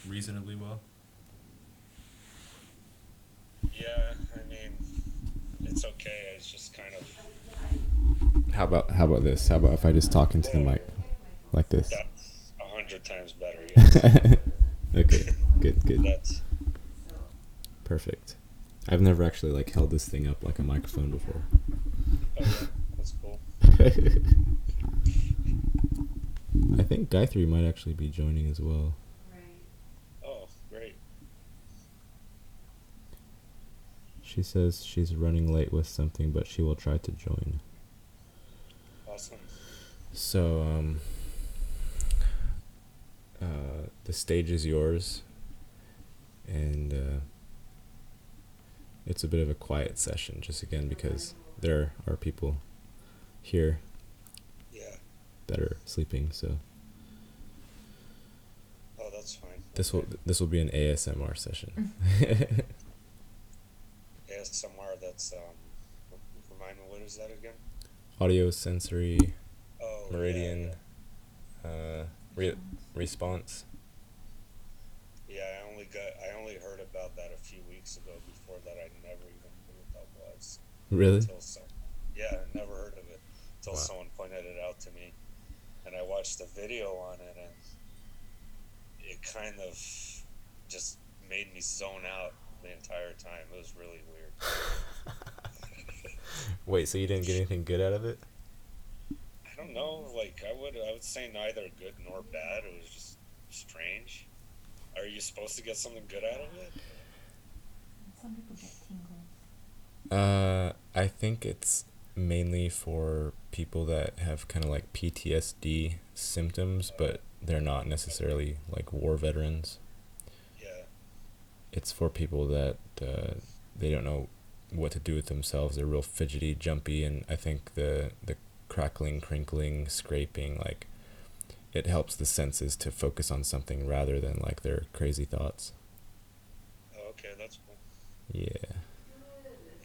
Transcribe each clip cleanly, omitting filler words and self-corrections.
reasonably well? Yeah, I mean, it's okay. It's just kind of, How about this? How about if I just talk into the whoa, mic like this? that's 100 times better. Yes, Okay, good. that's Perfect. I've never actually like held this thing up like a microphone before. oh yeah, that's cool. I think Gayatri might actually be joining as well. Oh, great. She says she's running late with something, but she will try to join. Awesome. So, the stage is yours, and it's a bit of a quiet session, just again because there are people here Yeah. that are sleeping. So Oh, that's fine. this Okay. will be an ASMR session. ASMR. That's remind me, what is that again? Audio sensory Oh yeah, meridian yeah, uh, re- response. yeah. I only heard about that a few weeks ago. Before that, I never even knew what that was Really? until some. Yeah, I never heard of it until Wow. someone pointed it out to me, and I watched the video on it, and it kind of just made me zone out the entire time. It was really weird. Wait, so you didn't get anything good out of it? I don't know. Like I would say neither good nor bad. It was just strange. Are you supposed to get something good out of it? Some people get tingles. I think it's mainly for people that have kind of like PTSD symptoms, but they're not Okay. necessarily like war veterans. Yeah. It's for people that they don't know what to do with themselves. They're real fidgety, jumpy, and I think the crackling, crinkling, scraping, like it helps the senses to focus on something rather than like their crazy thoughts. Oh, okay, that's cool. Yeah.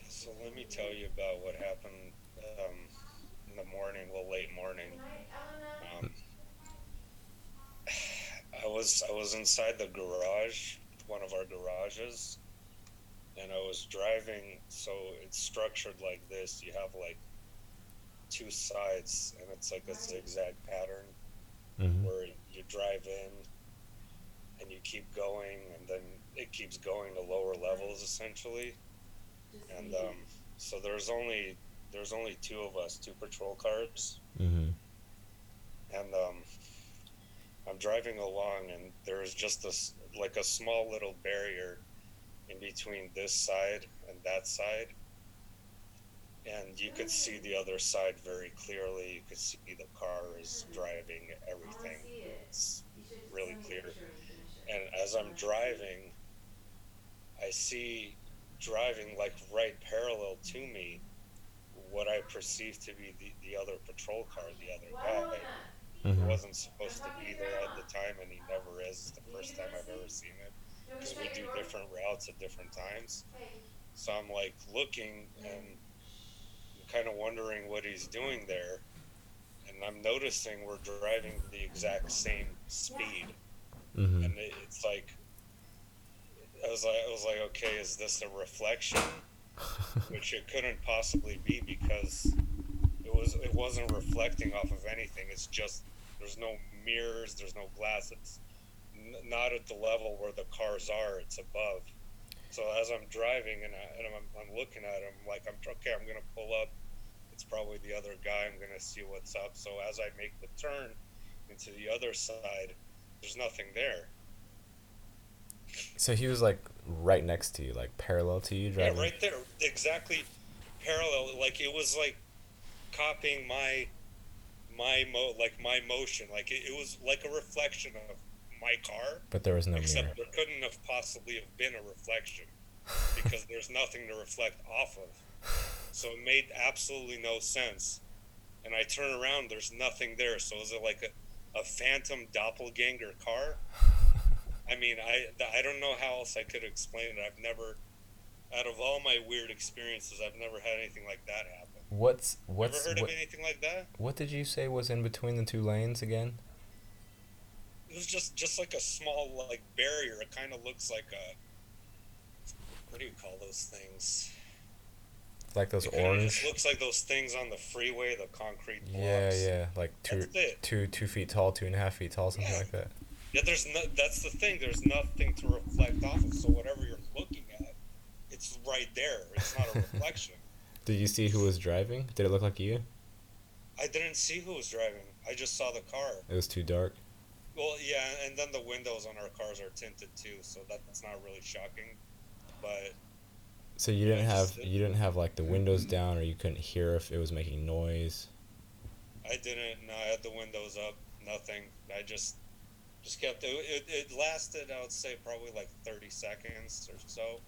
So let me tell you about what happened in the morning, well, late morning. Um, I was inside the garage, one of our garages, and I was driving. So it's structured like this. You have like two sides, and it's like a zigzag pattern Mm-hmm. where you drive in and you keep going, and then it keeps going to lower levels essentially. And so there's only two of us, two patrol cars, Mm-hmm. and I'm driving along, and there's just this like a small little barrier in between this side and that side, and you could see the other side very clearly. You could see the car is driving, everything. It's really clear. And as I'm driving, I see driving like right parallel to me what I perceive to be the other patrol car, the other guy, who Mm-hmm. wasn't supposed to be there at the time, and he never is. It's the first time I've ever seen it because we do different routes at different times. So I'm like looking and I'm kind of wondering what he's doing there. And I'm noticing we're driving the exact same speed. Mm-hmm. And it's like, I was like, okay, is this a reflection? Which it couldn't possibly be because it wasn't reflecting off of anything. It's just there's no mirrors, there's no glass. It's not at the level where the cars are. It's above. So as I'm driving and I'm looking at him like I'm okay, I'm gonna pull up. It's probably the other guy. I'm gonna see what's up. So as I make the turn into the other side, there's nothing there. So he was like right next to you, like parallel to you Yeah, driving. right there, exactly parallel. Like it was like copying my motion. Like it was like a reflection of my car, But there was no mirror. except there couldn't have possibly have been a reflection because there's nothing to reflect off of. So it made absolutely no sense. And I turn around, there's nothing there. So is it like a phantom doppelganger car? I mean, I don't know how else I could explain it. I've never, out of all my weird experiences, I've never had anything like that happen. What's You ever what's heard of what anything like that? what did you say was in between the two lanes again? It was just like a small like barrier. It kind of looks like a, what do you call those things? Like those It kind of just orange. looks like those things on the freeway, the concrete Yeah, blocks. yeah, like That's it. 2 feet tall, 2.5 feet tall, something Yeah. like that. Yeah, there's no, that's the thing. There's nothing to reflect off of. So whatever you're looking at, it's right there. It's not a reflection. Did you see who was driving? Did it look like you? I didn't see who was driving. I just saw the car. It was too dark. Well, yeah, and then the windows on our cars are tinted too, so that's not really shocking. But So yeah, just you didn't have like the windows down, or you couldn't hear if it was making noise. I didn't. No, I had the windows up. Nothing. I just kept it lasted, I would say, probably like 30 seconds or so,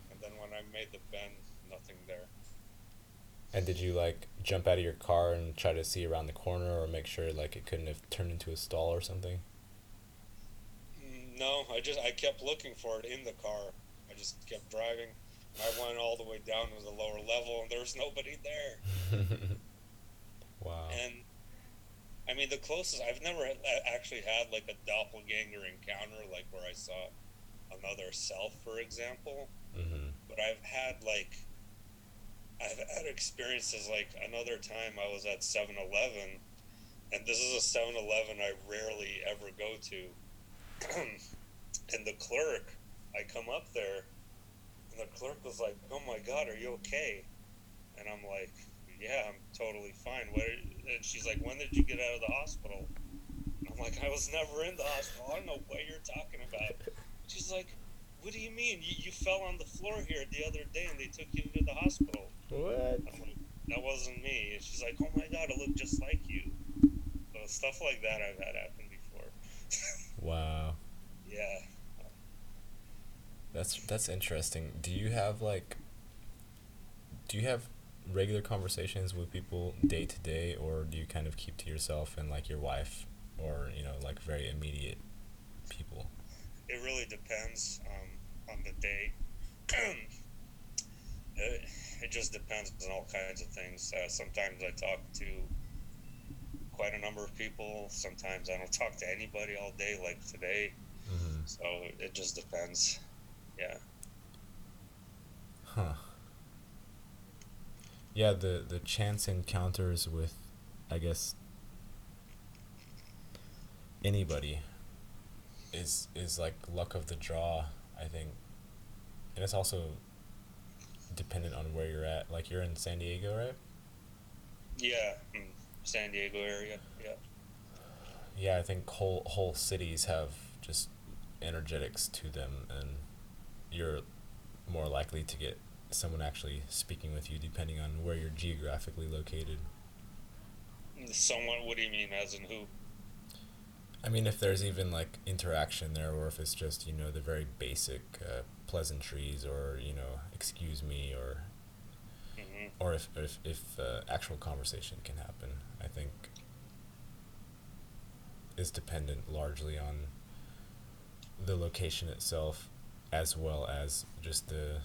and then when I made the bend, nothing there. And did you like jump out of your car and try to see around the corner, or make sure like it couldn't have turned into a stall or something? No, I kept looking for it in the car. I just kept driving. I went all the way down to the lower level, and there was nobody there. Wow. And I mean, the closest I've never actually had like a doppelganger encounter, like where I saw another self, for example. Mhm. But I've had experiences like another time I was at 7-Eleven, and this is a 7-Eleven I rarely ever go to. And the clerk, I come up there, and the clerk was like, "Oh my God, are you okay?" And I'm like, "Yeah, I'm totally fine." And she's like, "When did you get out of the hospital?" I'm like, "I was never in the hospital. I don't know what you're talking about." She's like, "What do you mean? You fell on the floor here the other day and they took you to the hospital." What? I'm like, "That wasn't me." And she's like, "Oh my God, it looked just like you." So stuff like that I've had happen before. Wow. Yeah. That's interesting. Do you have regular conversations with people day to day, or do you kind of keep to yourself and like your wife, or like very immediate people? It really depends on the day. it, it just depends on all kinds of things. Sometimes I talk to quite a number of people. Sometimes I don't talk to anybody all day, like today. Mm-hmm. So it just depends. Yeah. Huh. Yeah, the chance encounters with, I guess, anybody is like luck of the draw, I think. And it's also dependent on where you're at. Like you're in San Diego, right? Yeah. San Diego area. Yeah. Yeah, I think whole cities have just energetics to them, and you're more likely to get someone actually speaking with you depending on where you're geographically located. Somewhat. What do you mean? As in who? I mean, if there's even like interaction there, or if it's just the very basic pleasantries, or excuse me, Hmm. or if actual conversation can happen, I think is dependent largely on the location itself, as well as just the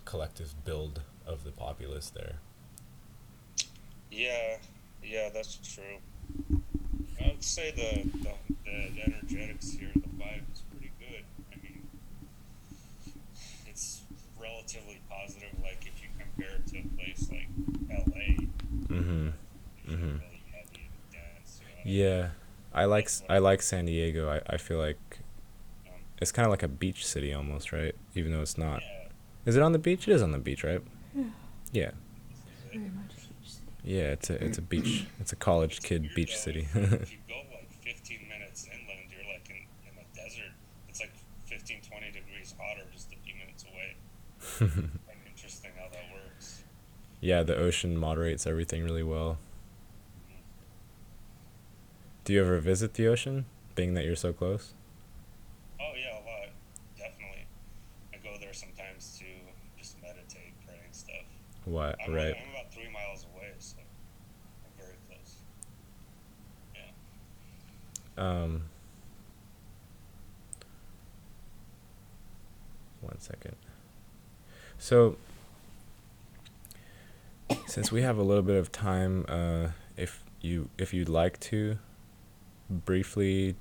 collective build of the populace there. Yeah. Yeah, that's true. I would say the energetics here, the vibe is pretty good. I mean, it's relatively positive. Like if you compare it to a place like LA, Mm-hmm. they feel Mm-hmm. really heavy and dense. Yeah, That's I like like San Diego. I feel like um, it's kind of like a beach city almost, right? Even though it's not. yeah, Is it on the beach? It is on the beach, right? Yeah, Yeah. this is it. very much a beach city. Yeah, it's a beach. It's a college It's kid weird beach though. city. If you go like 15 minutes inland, you're like in a desert. It's like 15, 20 degrees hotter just a few minutes away. Quite interesting how that works. Yeah, the ocean moderates everything really well. Mhm. Do you ever visit the ocean, being that you're so close? Oh yeah, a lot. Definitely. I go there sometimes to just meditate, pray and stuff. What? Right. I'm about 3 miles away, so I'm very close. Yeah. Um, one second. So, since we have a little bit of time, if you'd like to briefly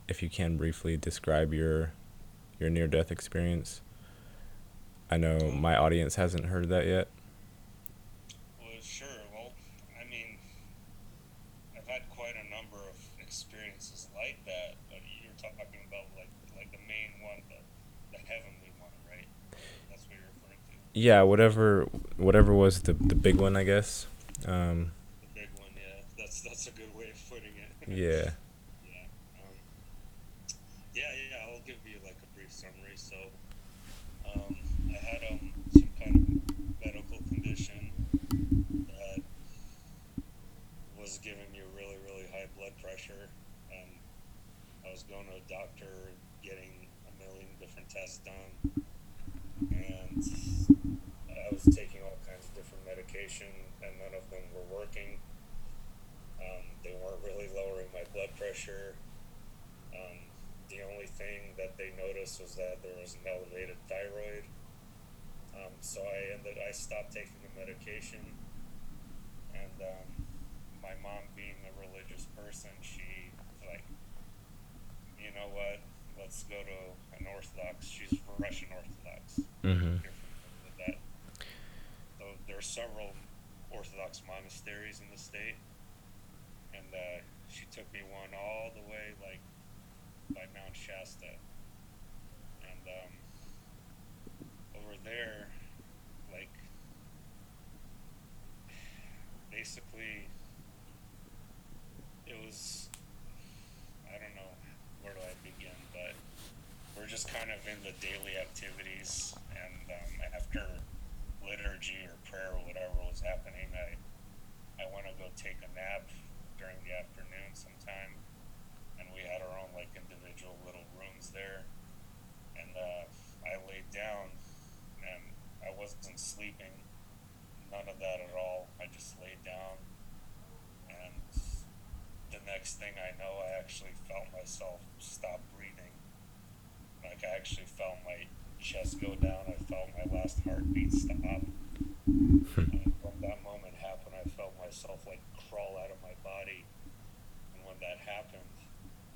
if you can briefly describe your near death experience. I know Oh, my audience hasn't heard that yet. well, sure. Well, I mean, I've had quite a number of experiences like that, but you're talking about like the main one, the heavenly one, right? That's what you're referring to. Yeah, whatever was the big one, I guess. Um, The big one, yeah. That's a good way of putting it. yeah. Yeah. Yeah. I'll give you like a brief summary. So, I had some kind of medical condition that was giving me really really high blood pressure, and I was going to a doctor, getting a million different tests done, and I was taking all kinds of different medication, and none of them were working. They weren't really lowering my blood pressure. The only thing that they noticed was that there was an elevated thyroid. So I stopped taking the medication, and my mom, being a religious person, she was like, you know what? Let's go to an Orthodox. She's Russian Orthodox. Mm-hmm. If you're familiar with that, so there are several Orthodox monasteries in the state, and she took me one all the way like by Mount Shasta, and over there, like basically, it was, I don't know, where do I begin, but we're just kind of in the daily activities, and after liturgy or prayer or whatever was happening, I want to go take a nap during the afternoon sometime, and we had our own like individual little rooms there, and I laid down, and I wasn't sleeping, none of that at all. I just laid down, and the next thing I know, I actually felt myself stop breathing. Like I actually felt my chest go down. I felt my last heartbeat stop. And when that moment happened, I felt myself like crawl out of my body. And when that happened,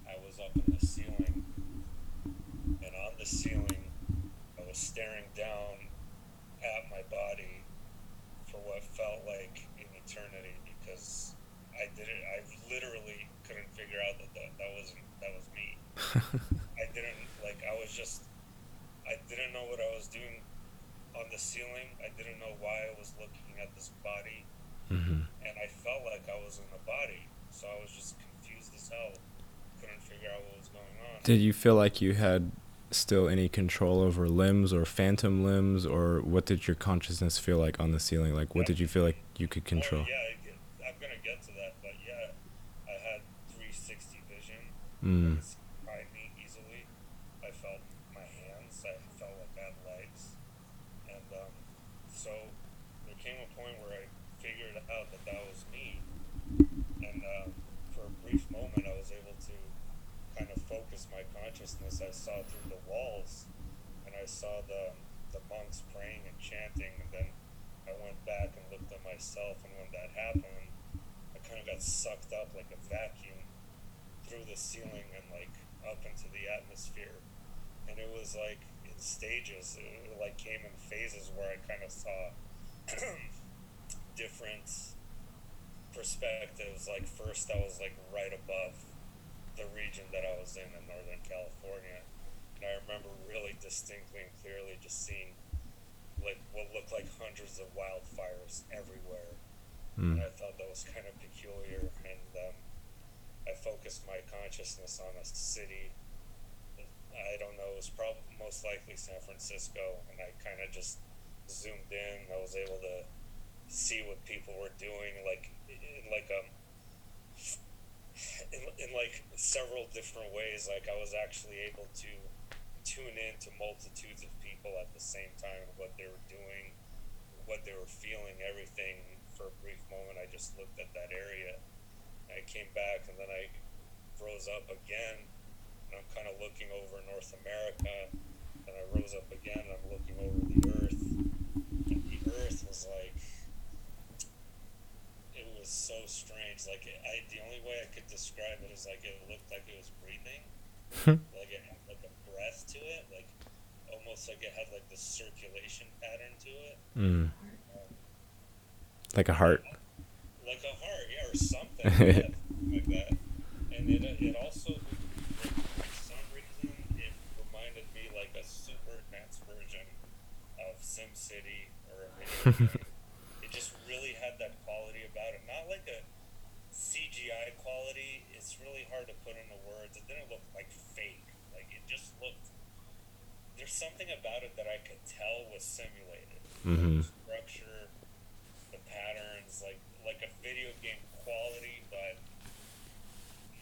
I was up in the ceiling. And on the ceiling, I was staring down at my body for what felt like an eternity, because I literally couldn't figure out that was me. I didn't like I was just I didn't know what I was doing on the ceiling. I didn't know why I was looking at this body, Mm-hmm. and I felt like I was in a body. So I was just confused as hell. Couldn't figure out what was going on. Did you feel like you had still any control over limbs or phantom limbs, or what did your consciousness feel like on the ceiling? Like, what Yep. did you feel like you could Oh control? yeah, I'm gonna get to that, but yeah, I had 360 vision. I Mm. could see behind me easily. I felt my hands. I felt like I had legs, and so there came a point where I figured out that that was me, and for a brief moment, I was able to kind of focus my consciousness. I saw through the walls, and I saw the monks praying and chanting, and then I went back and looked at myself, and when that happened, I kind of got sucked up like a vacuum through the ceiling and like up into the atmosphere, and it was like in stages. It like came in phases where I kind of saw different perspectives. Like first, I was like right above the region that I was in Northern California, and I remember really distinctly and clearly just seeing like what looked like hundreds of wildfires everywhere, and Mm. I thought that was kind of peculiar. And I focused my consciousness on a city. I don't know. It was probably most likely San Francisco, and I kind of just zoomed in. I was able to see what people were doing, like in like several different ways. Like I was actually able to tune in to multitudes of people at the same time, what they were doing, what they were feeling, everything. For a brief moment, I just looked at that area. I came back, and then I rose up again, and I'm kind of looking over North America. And I rose up again, and I'm looking over the Earth, and the Earth was like, it was so strange. Like the only way I could describe it is like it looked like it was breathing, Like it had like a breath to it, like almost like it had like the circulation pattern to it. Mm. Heart. Um, Like a and heart. like a heart, yeah, or something, yeah, something like that. And it also, like, for some reason, it reminded me like a super advanced version of SimCity or a video game. It just really had that quality about it. Not like a CGI quality. It's really hard to put into words. It didn't look like fake. Like it just looked. There's something about it that I could tell was simulated. Like Mm-hmm. the structure, the patterns, like a video game quality, but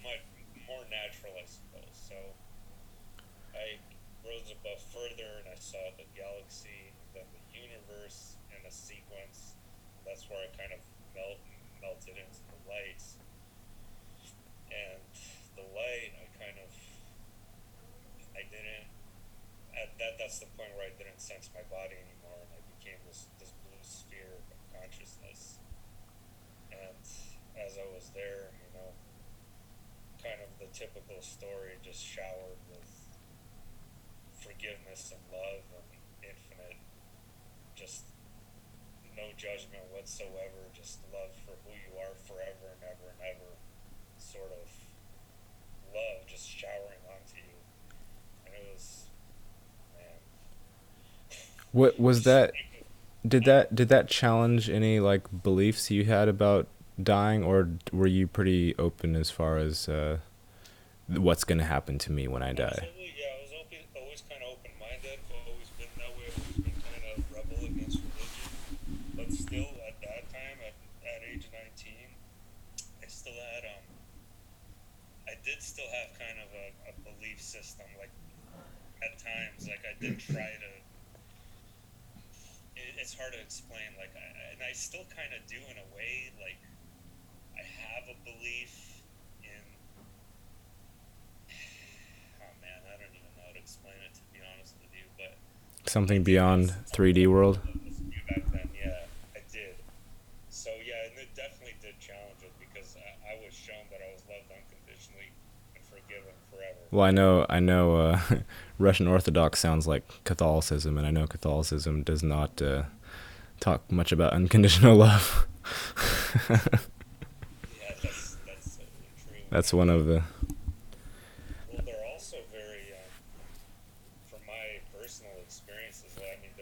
much more natural, I suppose. So I rose above further, and I saw the galaxy, and then the universe in a sequence. That's where I kind of melted into the lights, and the light, I didn't. At that's the point where I didn't sense my body anymore, and I became this blue sphere of consciousness. And as I was there, kind of the typical story, just showered with forgiveness and love and infinite, just no judgment whatsoever, just love for who you are forever and ever and ever, sort of love just showering onto you. And it was, man, What was just that? like, Did huh? that challenge any like beliefs you had about dying, or were you pretty open as far as what's gonna happen to me when I die? Absolutely, yeah. I was always kind of open-minded. Always been that way. Always been kind of rebel against religion, but still, at that time, at age 19, I still had I did still have kind of a belief system. Like at times, like I did try to. It's hard to explain. Like and I still kind of do in a way. Like I have a belief in. Oh man, I don't even know how to explain it, to be honest with you, but I Something did have beyond some type 3D of world. religious view back then. Yeah, I did. So yeah, and it definitely did challenge it because I was shown that I was loved unconditionally and forgiven forever. Well, I know, Russian Orthodox sounds like Catholicism, and I know Catholicism does not talk much about unconditional love. Yeah, that's totally true. That's And one of the. well, they're also very, from my personal experiences. I mean,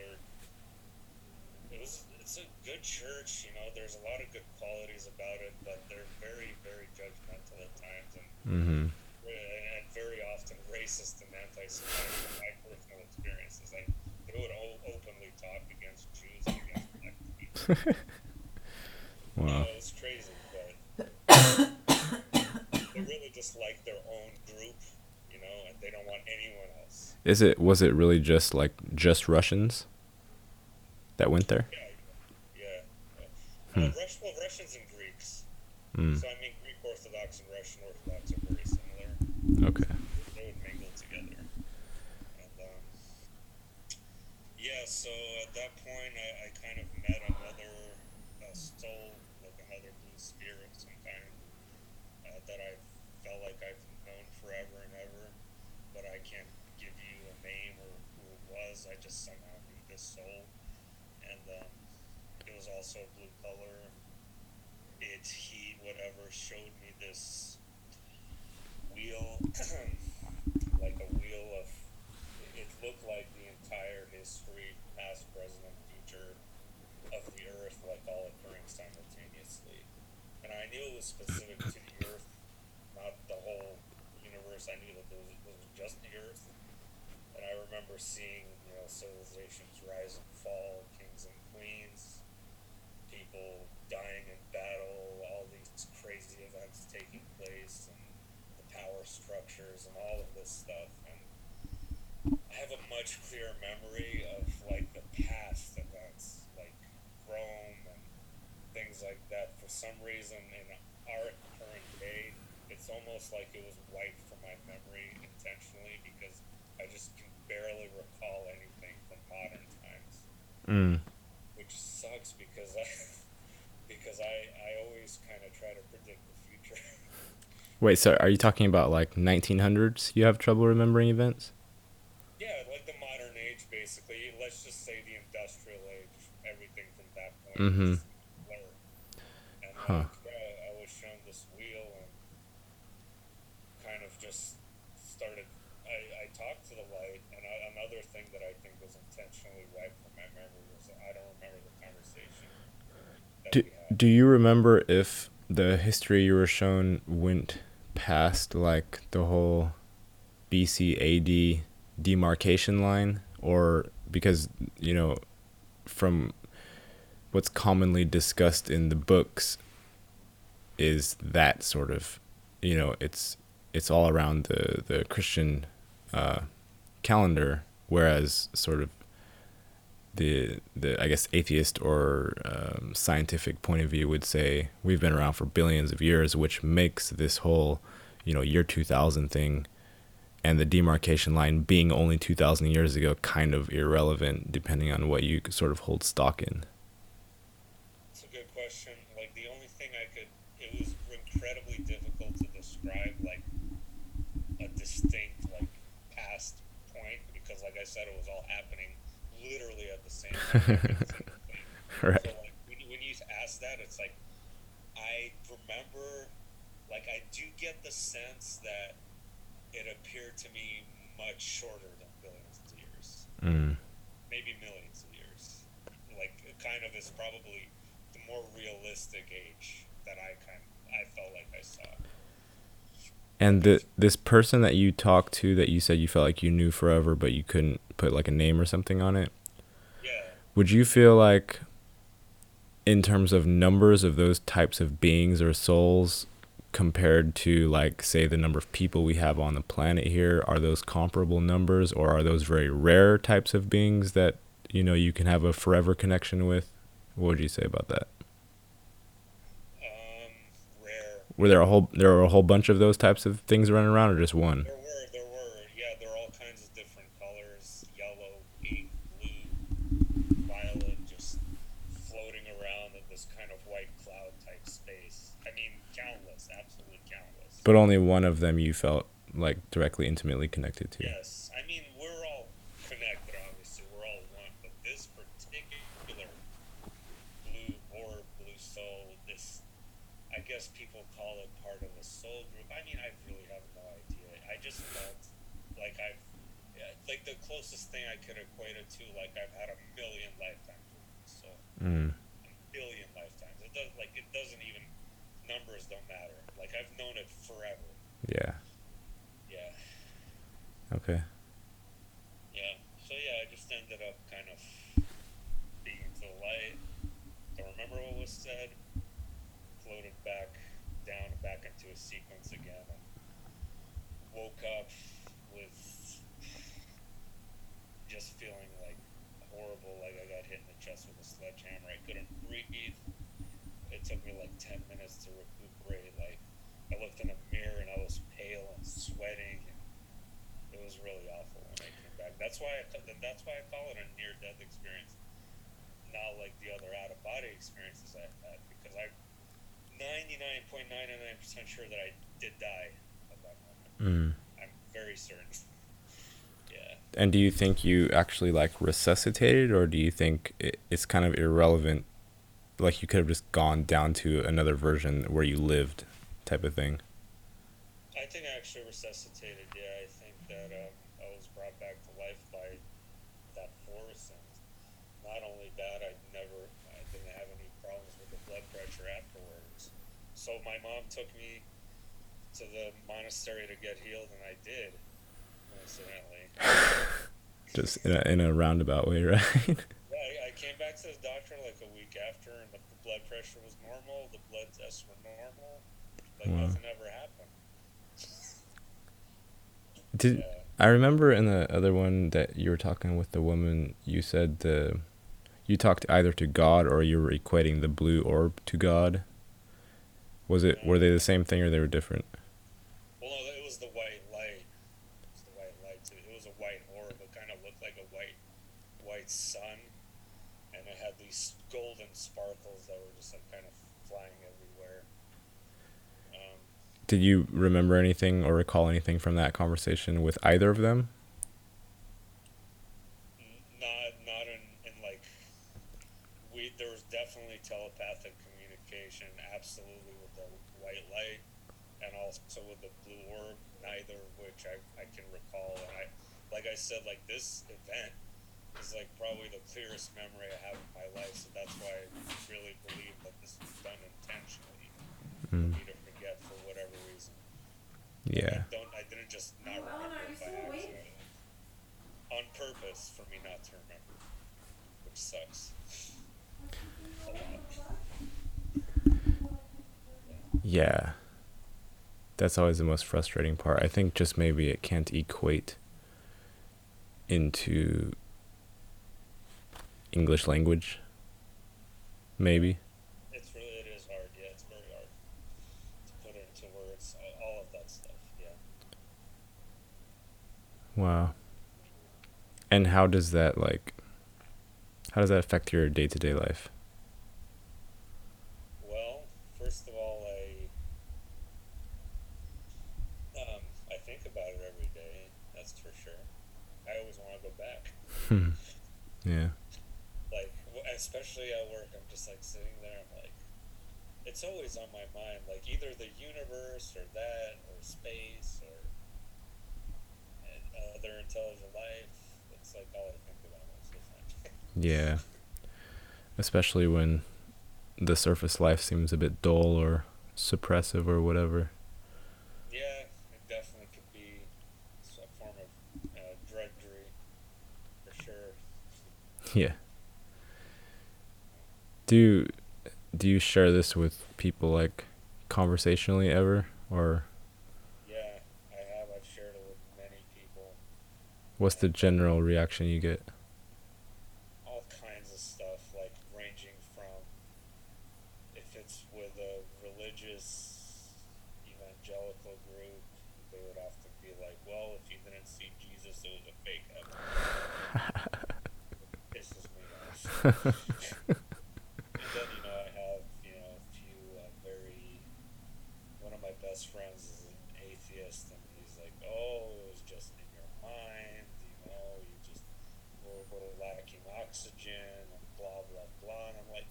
it's a good church. There's a lot of good qualities about it, but they're very very judgmental at times, Mm-hmm. and very often racist and anti-Semitic. From my personal experiences, like they would openly talk against Jews and against black people. Wow. It's crazy, but they really just like their own group, and they don't want anyone else. Was it really just Russians that went there? Yeah, yeah. Yeah. Hmm. Russians and Greeks. Mm. So I mean, Greek Orthodox and Russian Orthodox are very similar. Okay. So they would mingle together, and yeah. So at that point, I kind of met another soul, like another blue sphere of some kind, that I felt like I've known forever and ever, but I can't give you a name or who it was. I just somehow knew this soul, and it was also blue color. He, whatever, showed me this wheel, like a wheel of. It looked like the entire history, past, present, and future of the Earth, like all occurring simultaneously. And I knew it was specific to the Earth, not the whole universe. I knew that this was just the Earth. And I remember seeing, civilizations rise and fall, kings and queens, people dying in battle, all these crazy events taking place, and the power structures and all of this stuff. And I have a much clearer memory of like the past events, like Rome and things like that. For some reason, in our current day, it's almost like it was wiped from my memory intentionally because I just can barely recall anything from modern times, Mm. which sucks because I because I always kind of try to predict the future. Wait, so are you talking about like 1900s? You have trouble remembering events? Yeah, like the modern age, basically. Let's just say the industrial age. Everything from that point Mm-hmm. just blur. And Huh. like, yeah, I was shown this wheel and kind of just started. I talked to the light, and another thing that I think was intentionally wiped from my memory was I don't remember the conversation that Do we had. Do you remember if the history you were shown went past like the whole BC AD demarcation line, or because you know from what's commonly discussed in the books is that sort of, it's all around the Christian uh, calendar, whereas sort of the I guess atheist or scientific point of view would say we've been around for billions of years, which makes this whole year 2000 thing and the demarcation line being only 2000 years ago kind of irrelevant depending on what you sort of hold stock in. It's a good question. Like the only thing I could, it was incredibly difficult to describe like a distinct like past point because, like I said, it was all happening literally at the same time. I did the same thing. So Right. like when you ask that, it's like I remember, like I do get the sense that it appeared to me much shorter than billions of years, Mm. maybe millions of years. Like it kind of is probably the more realistic age that I felt like I saw. And Like I this person that you talked to that you said you felt like you knew forever but you couldn't put like a name or something on it, yeah. would you feel like in terms of numbers of those types of beings or souls compared to like say the number of people we have on the planet here, are those comparable numbers, or are those very rare types of beings that you can have a forever connection with? What would you say about that? Rare. Were there were a whole bunch of those types of things running around, or just one? Yeah, there are all kinds of different colors: yellow, pink, blue, violet, just floating around in this kind of white cloud type space. I mean, countless, absolutely countless. But only one of them you felt like directly intimately connected to. Yes, I mean, we're all connected, obviously, we're all one, but this particular blue orb, blue soul, this, I guess people call it part of the soul group. I mean, I really have no idea. I just felt like yeah, like the closest thing I could equate it to, like I've had a million lifetimes with this soul. Mm. A billion lifetimes. It does, like, it doesn't even, numbers don't matter. Like, I've known it forever. Yeah. Yeah. Okay. Yeah. So, yeah, I just ended up kind of being to the light. Don't remember what was said. Floated back down and back into a sequence again, and woke up with just feeling like horrible, like I got hit in the chest with a sledgehammer. I couldn't breathe. It took me like 10 minutes to recuperate. Like I looked in a mirror and I was pale and sweating, and it was really awful when I came back. That's why I call it a near death experience, not like the other out of body experiences I've had, because I'm 99.99% sure that I did die at that moment. Mm. I'm very certain. Yeah. And do you think you actually like resuscitated, or do you think it's kind of irrelevant? Like you could have just gone down to another version where you lived, type of thing. I think I actually resuscitated. Yeah, I think that I was brought back to life by that force, and not only that, I didn't have any problems with the blood pressure afterwards. So my mom took me to the monastery to get healed, and I did, coincidentally. Just in a roundabout way, right? Yeah, I came back to the doctor like a week after, and the blood pressure was normal. The blood tests were normal. Like Wow. nothing ever happened. Did Yeah. I remember in the other one that you were talking with the woman, you said you talked either to God or you were equating the blue orb to God. Were they the same thing or they were different? Well, no, it was the white light. It was the white light too. It was a white orb. It kind of looked like a white sun, and it had these golden sparkles that were just like kind of flying everywhere. Um, Did you remember anything or recall anything from that conversation with either of them? Not in like we there was definitely telepathic communication, absolutely with the white light, and also with the blue orb. Neither of which I can recall. And I, like I said, like this event is like probably the clearest memory I have in my life. So that's why I really believe that this was done intentionally for Mm. me to forget for whatever reason. Like Yeah. I didn't just not remember it by accident. On purpose for me not to remember, which sucks a lot. Yeah. Yeah. That's always the most frustrating part. I think just maybe it can't equate into English language. Maybe. It is hard. Yeah, it's very hard to put it into words. All of that stuff. Yeah. Wow. And how does that affect your day-to-day life? Well, first of all, I think about it every day. That's for sure. I always want to go back. Yeah. Like, especially at work, I'm just like sitting there. I'm like, it's always on my mind. Like either the universe or that or space or other intelligent life. It's like all I think about most of the time. Yeah. Especially when the surface life seems a bit dull or suppressive or whatever. Yeah, it definitely could be a form of drudgery for sure. Yeah. Do you, do you share this with people like conversationally ever, or Yeah, I have. I've shared it with many people, what's the and general reaction you get? all kinds of stuff, like ranging from if it's with a religious evangelical group, they would often be like, "Well, if you didn't see Jesus, it was a fake heaven." It pisses me off. And then I have a few very one of my best friends is an atheist, and he's like, "Oh, it was just in your mind. You just were lacking oxygen, and blah blah blah." And I'm like,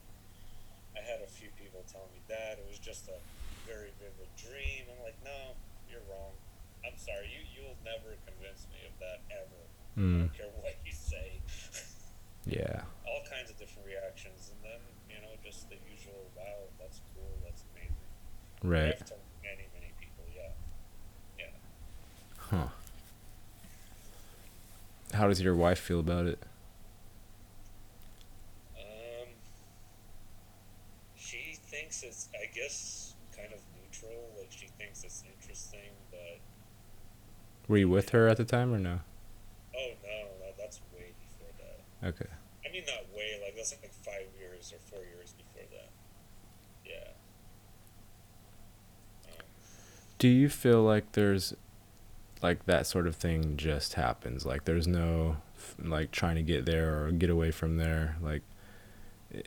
I had a few people tell me that it was just a very vivid dream. I'm like, no, you're wrong. I'm sorry. You'll never convince me of that ever. I Mm. don't care what you say. Yeah. All kinds of different reactions, and then just the usual. Wow, that's cool. That's amazing. But Right. I've told many people, yeah, yeah. Huh. How does your wife feel about it? Um, she thinks it's, I guess, kind of neutral. Like she thinks it's interesting, but Were you with you her know, at the time or no? oh no, that's way before that. Okay. I mean, not way. Like that's like 5 years or 4 years before that. Yeah. Um, Do you feel like there's like that sort of thing just happens? Like there's no like trying to get there or get away from there. Like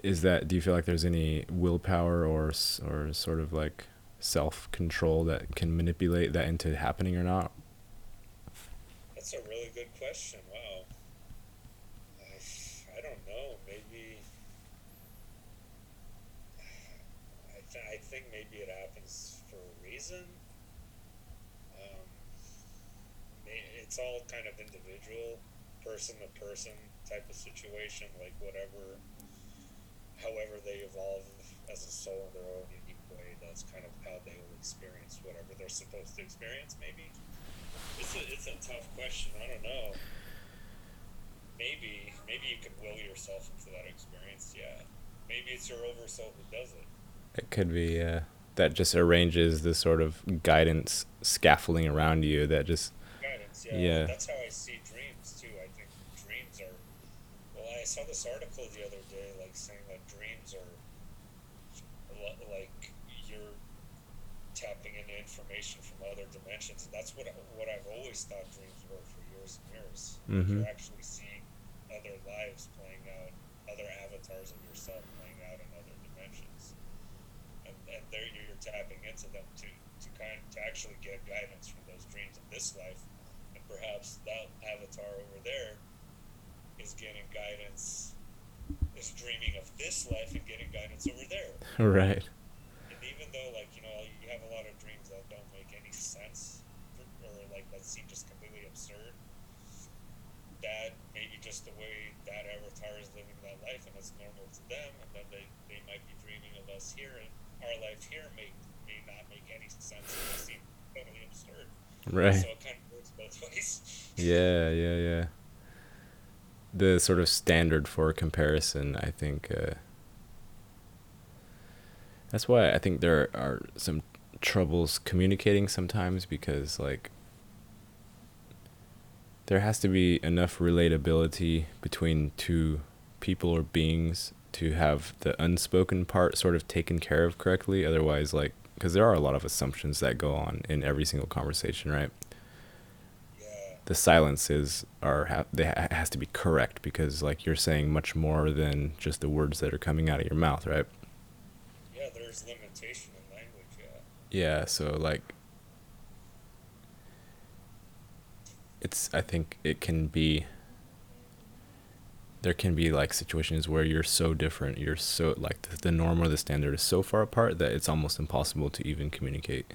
is that, do you feel like there's any willpower or sort of like self control that can manipulate that into happening or not? that's a really good question. Wow. I don't know. Maybe I think maybe it happens for a reason. Um, it's all kind of individual, person to person type of situation. Like whatever, however they evolve as a soul in their own unique way. That's kind of how they will experience whatever they're supposed to experience. Maybe it's a tough question. I don't know. Maybe you can will yourself into that experience. Yeah. Maybe it's your oversoul who does it. It could be that just arranges this sort of guidance scaffolding around you that just, Guidance. Yeah. yeah. That's how I see dreams too. I think dreams are. Well, I saw this article the other day, like saying that dreams are like you're tapping into information from other dimensions, and that's what I've always thought dreams were for years and years. Like Mm-hmm. you're actually seeing other lives playing out, other avatars of yourself playing out in other dimensions, and there you're tapping into them to to actually get guidance from those dreams in this life, and perhaps that avatar over there is getting guidance, is dreaming of this life and getting guidance over there, Right. and even though, like, you have a lot of dreams that don't make any sense, or like that seem just completely absurd, that may be just the way that avatar is living that life and it's normal to them, and then they might be dreaming of us here, and our life here may not make any sense and seem totally absurd. Right. So it kind of works both ways. Yeah, yeah, yeah. The sort of standard for comparison, I think, that's why I think there are some troubles communicating sometimes, because like there has to be enough relatability between two people or beings to have the unspoken part sort of taken care of correctly. Otherwise, like, because there are a lot of assumptions that go on in every single conversation, right? Yeah, The silences has to be correct, because like you're saying much more than just the words that are coming out of your mouth, right? yeah, there's limitation in language, yeah. Yeah, so like I think there can be like situations where you're so different, you're so like the norm or the standard is so far apart that it's almost impossible to even communicate.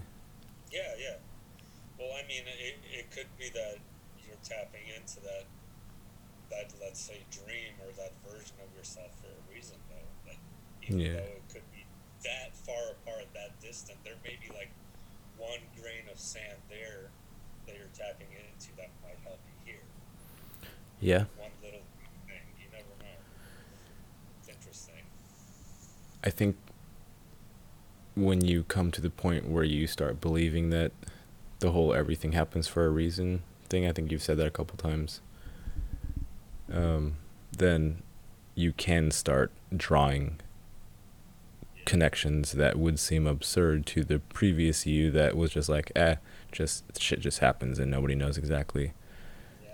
Yeah, yeah. Well, I mean, it could be that you're tapping into that, let's say, dream or that version of yourself for a reason, though. Like, even Yeah. though it could be that far apart, that distant, there may be like one grain of sand there that you're tapping into that might help you here. Yeah. One little thing, you never know. It's interesting. I think when you come to the point where you start believing that the whole everything happens for a reason thing, I think you've said that a couple times, then you can start drawing Yeah, connections that would seem absurd to the previous you that was just like, just shit just happens and nobody knows exactly. yeah.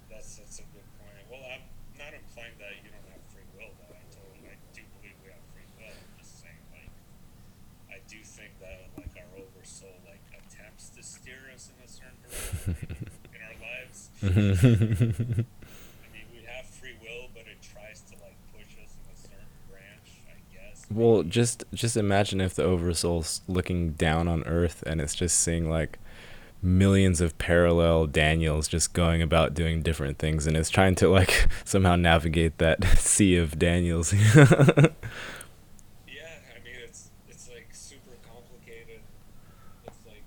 That's a good point. Well, I'm not implying that you don't have free will, though. I do believe we have free will. I'm just saying, like, I do think that, like, our oversoul, like, attempts to steer us in a certain direction in our lives. I mean, we have free will, but it tries to, like, push us in a certain branch, I guess, Well, maybe. just imagine if the oversoul's looking down on Earth and it's just seeing like millions of parallel Daniels just going about doing different things, and it's trying to like somehow navigate that sea of Daniels. Yeah, I mean, it's like super complicated. It's like,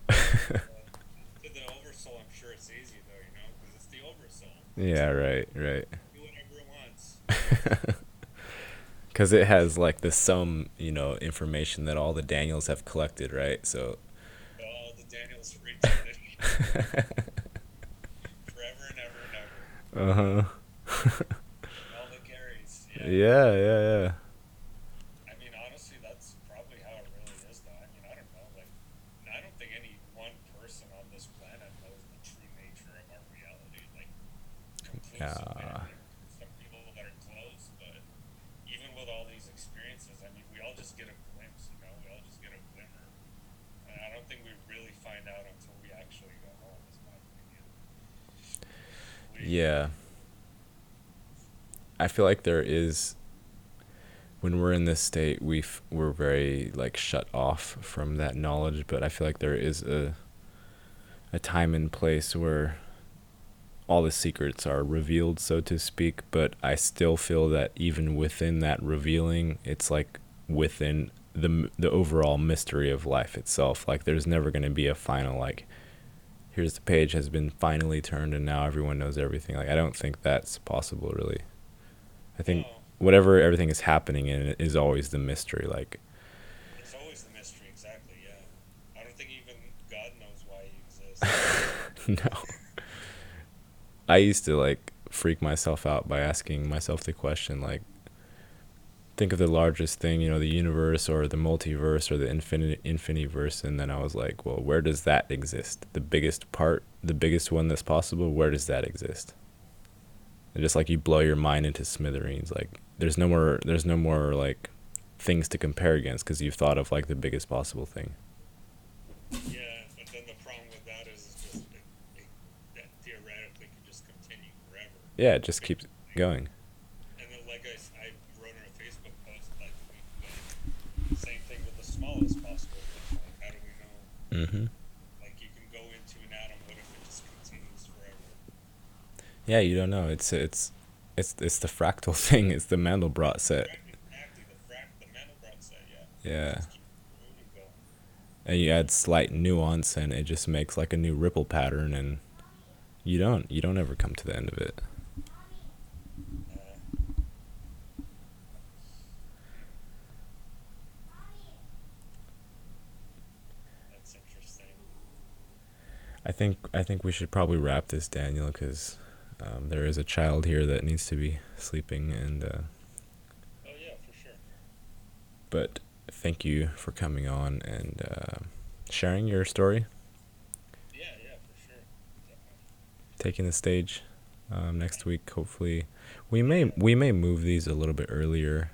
to the oversoul, I'm sure it's easy, though, because it's the oversoul. It's Yeah, free. right, right. Do whatever it wants. Because it has like the sum, information that all the Daniels have collected, right? So, All the Daniels for eternity, forever and ever and ever. uh huh. All the carries. Yeah. Yeah, yeah, yeah. I mean, honestly, that's probably how it really is, though. I mean, I don't know. Like, I don't think any one person on this planet knows the true nature of our reality, like, conclusively. I Yeah. think some people that are close, but even with all these experiences, I mean, we all just get a glimpse. We all just get a glimmer. And I don't think we really find out until we actually go home, is my opinion. We, Yeah. I feel like there is, when we're in this state, we're very like shut off from that knowledge, but I feel like there is a time and place where all the secrets are revealed, so to speak, but I still feel that even within that revealing, it's like within the overall mystery of life itself. Like there's never going to be a final like, here's the page has been finally turned and now everyone knows everything. Like I don't think that's possible really. I think no, whatever everything is happening in it is always the mystery. Like it's always the mystery, exactly, yeah. I don't think even God knows why he exists. no. I used to like freak myself out by asking myself the question like, think of the largest thing, the universe or the multiverse or the infiniverse, and then I was like, well, where does that exist? The biggest part, the biggest one that's possible, where does that exist? And just like you blow your mind into smithereens. Like there's no more like things to compare against because you've thought of like the biggest possible thing. Yeah, but then the problem with that is just that theoretically could just continue forever. Yeah, it just Big keeps thing. going. And then, like I wrote on a Facebook post like a week ago, same thing with the smallest possible thing. Like, how do we know? Mm-hmm. Like, you can go into an atom. What if it just continues forever? Yeah, you don't know. It's the fractal thing. It's the Mandelbrot set. Exactly. The Mandelbrot set. Yeah, it Yeah, just keeps going and going. and you add slight nuance, and it just makes like a new ripple pattern, and you don't ever come to the end of it. Uh, that's interesting. I think we should probably wrap this, Daniel, because there is a child here that needs to be sleeping, and Oh yeah, for sure. but thank you for coming on and sharing your story, Yeah, yeah, for sure. Definitely. taking the stage. Next week, hopefully, we Yeah, may yeah. we may move these a little bit earlier,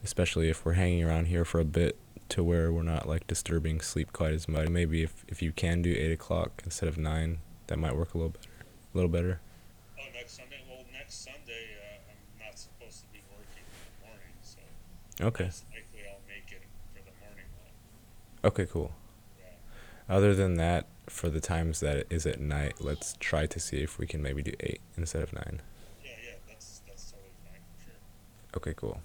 especially if we're hanging around here for a bit, to where we're not like disturbing sleep quite as much. Maybe if you can do 8 o'clock instead of 9, that might work a little better. A little better. Oh, next Sunday. Well, next Sunday, I'm not supposed to be working in the morning, so Okay. most likely I'll make it for the morning one. Okay. Cool. Yeah. Other than that, for the times that it is at night, let's try to see if we can maybe do 8 instead of 9. Yeah, yeah. That's totally fine for sure. Okay. Cool.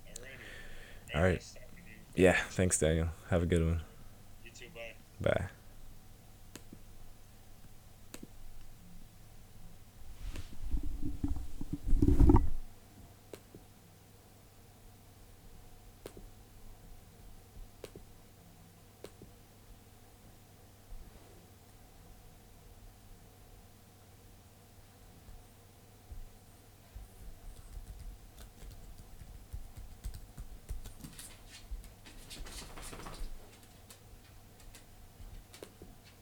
Alrighty. All Very right. nice talking to you. Yeah. Thanks, Daniel. Have a good one. You too. Bye. Bye.